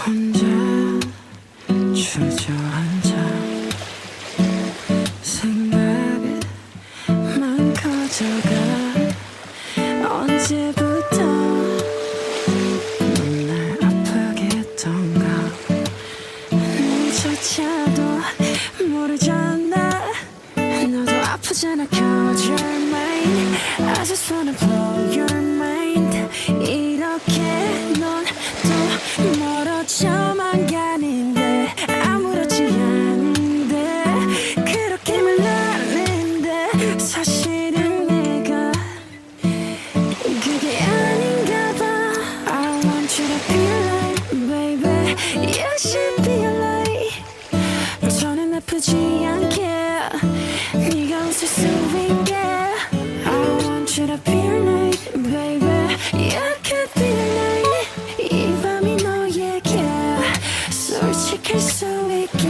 혼자 주저앉아 생각만 커져가. 언제부터 넌 날 아프게 했던가. 너조차도 모르잖아. 너도 아프잖아. Cause you're mine. I just wanna blow your mind. 이렇게 넌 또 멀어져만 가는데 아무렇지 않은데 그렇게 말하는데 사실은 내가 그게 아닌가 봐. I want you to be like baby. You should be like. 저는 아프지 않게 네가 웃을 수 있게. I want you to be like baby. You could be like. 이 밤이 너에게 솔직할 수 있게.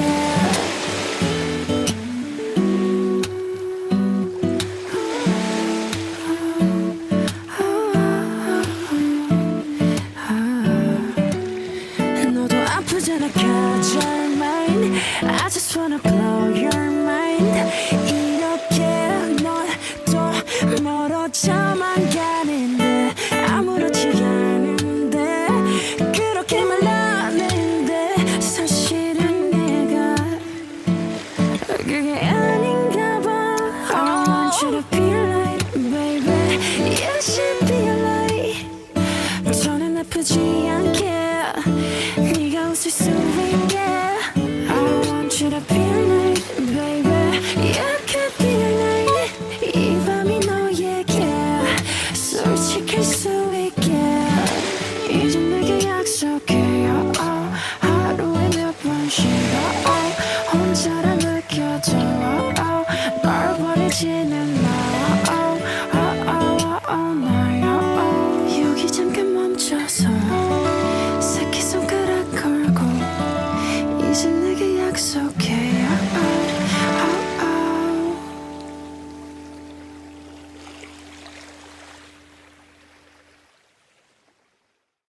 너도 아프잖아. Cause you're mine. I just wanna blow your mind. 이렇게 넌 또 멀어져만 가는데 아무렇지 않은데 그렇게 말하는데 사실은 내가 그게 아닌가 봐. I want you to be like baby. You should be like. 저는 아프지 않게 네가 웃을 수 있게. I want you to be like baby. You could be like. 이 밤이 너에게 솔직할 수 있게. 이제 내게 약속해요. 하루에 몇 번씩 혼자라 느껴져. 널 버리지는 마.